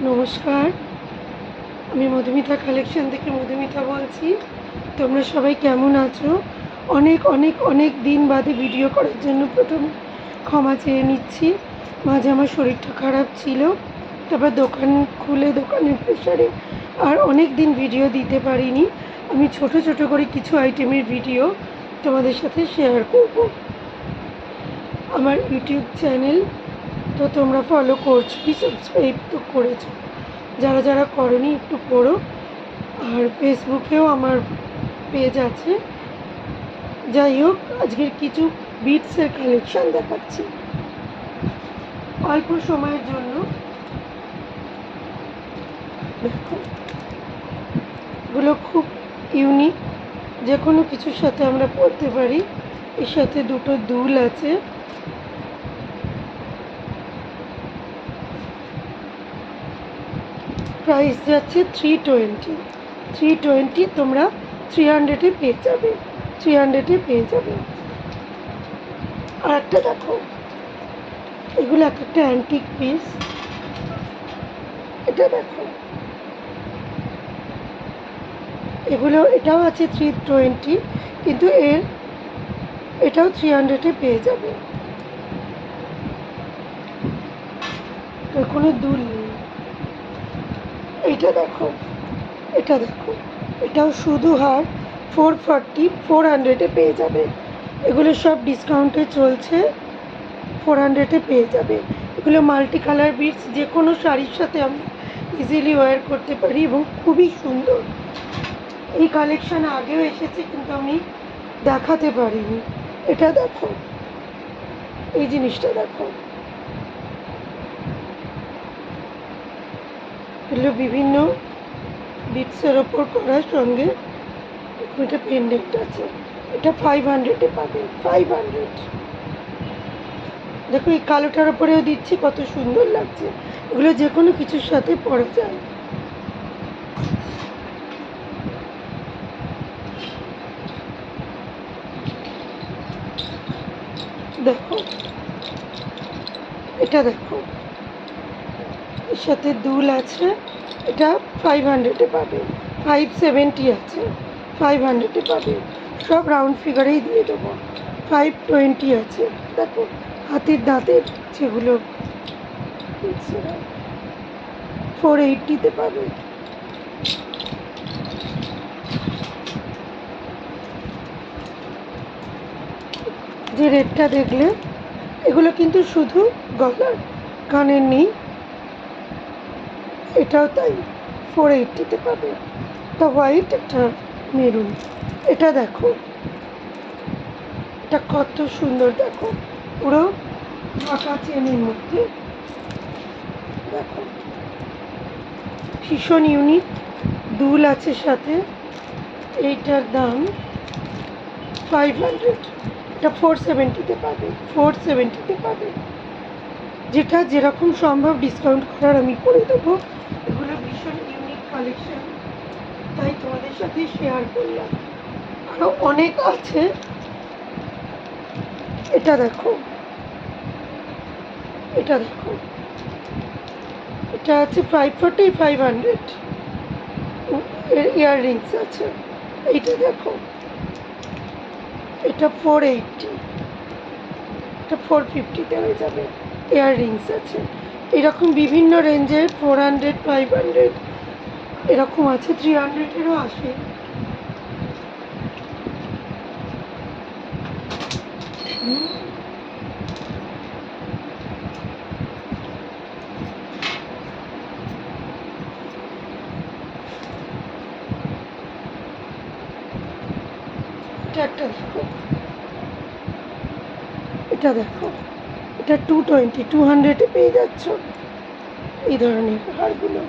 নমস্কার, আমি মধুমিতা কালেকশন থেকে মধুমিতা বলছি। তোমরা সবাই কেমন আছো? অনেক অনেক অনেক দিন বাদে ভিডিও করার জন্য প্রথমে ক্ষমা চেয়ে নিচ্ছি। মাঝে আমার শরীরটা খারাপ ছিল, তারপর দোকান খুলে দোকানের প্রেশারে আর অনেক দিন ভিডিও দিতে পারিনি। আমি ছোট ছোট করে কিছু আইটেমের ভিডিও তোমাদের সাথে শেয়ার করব। আমার ইউটিউব চ্যানেল তো তোমরা ফলো করছো, সাবস্ক্রাইব তো করেছো, যারা যারা করনি একটু করো। আর ফেসবুকেও আমার পেজ আছে। যাই হোক, আজকের কিছু বিটসের কালেকশান দেখাচ্ছি অল্প সময়ের জন্য। দেখো, এগুলো খুব ইউনিক, যে কোনো কিছুর সাথে আমরা পরতে পারি। এর সাথে দুটো দুল আছে। প্রাইস যাচ্ছে 320। তোমরা 300-এ পেয়ে যাবে, 300-এ পেয়ে যাবে। আর একটা দেখো, এগুলো এক একটা অ্যান্টিক পিস। এটা দেখো, এগুলো এটাও আছে 320, কিন্তু এটাও 300-এ পেয়ে যাবে। তো কোনো দুল নেই। এটা দেখো, এটা দেখো, এটাও শুধু হার 400-এ পেয়ে যাবে। এগুলো সব ডিসকাউন্টে চলছে, 400-এ পেয়ে যাবে। এগুলো মাল্টি কালার বিটস, যে কোনো শাড়ির সাথে আমরা ইজিলি ওয়্যার করতে পারি এবং খুবই সুন্দর। এই কালেকশান আগেও এসেছে, কিন্তু আমি দেখাতে পারিনি। এটা দেখো, এই জিনিসটা দেখো, এগুলো বিভিন্ন বিটসের ওপর করার সঙ্গে এটা পেন্ডেন্ট আছে। এটা 500-এ পাবে, 500। দেখো, এই কালোটার ওপরেও দিচ্ছি, কত সুন্দর লাগছে। এগুলো যে কোনো কিছুর সাথে পরা যায়। দেখো, এটা দেখো, এর সাথে দুল আছে। এটা 500-এ পাবে, 570 আছে, 500-এ পাবে। সব রাউন্ড ফিগারেই দিয়ে দেবো। 520 আছে। দেখো, হাতির দাঁতের যেগুলো, 480-তে পাবে। যে রেটটা দেখলে, এগুলো কিন্তু শুধু গলার, কানের নেই। এটাও তাই, 480-তে পাবে। একটা হোয়াইট, একটা মেরুন। এটা দেখো, এটা কত সুন্দর। দেখো, পুরো ফাঁকা চেনের মধ্যে। দেখো, ভীষণ ইউনিক, দুল আছে সাথে। এইটার দাম 500। এটা 470-তে পাবে, 470-তে পাবে। যেটা যেরকম সম্ভব ডিসকাউন্ট করার আমি করে দেবো। এগুলো ভীষণ ইউনিক কালেকশন, তাই তোমাদের সাথে শেয়ার করলাম। আরও অনেক আছে। এটা দেখো, এটা দেখো, এটা আছে 540, 500 এর ইয়াররিংস আছে। এইটা দেখো, এটা 480, এটা 450-তে হয়ে যাবে। ইয়াররিংস আছে এরকম বিভিন্ন রেঞ্জের, 400, 500 এরকম আছে, 300-এরও আসে। এটা একটা দেখো, এটা দেখো, এটা 220, 200-এ পেয়ে যাচ্ছ এই ধরনের হারগুলো।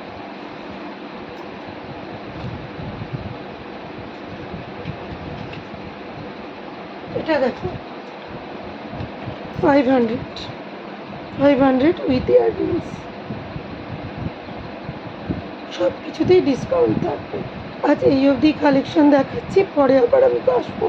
এটা দেখো, 500, 500 উইথ ইয়াররিংস। সব কিছুতেই ডিসকাউন্ট থাকবে। আজ এই অবধি কালেকশন দেখাচ্ছি, পরে আবার আমি আসবো।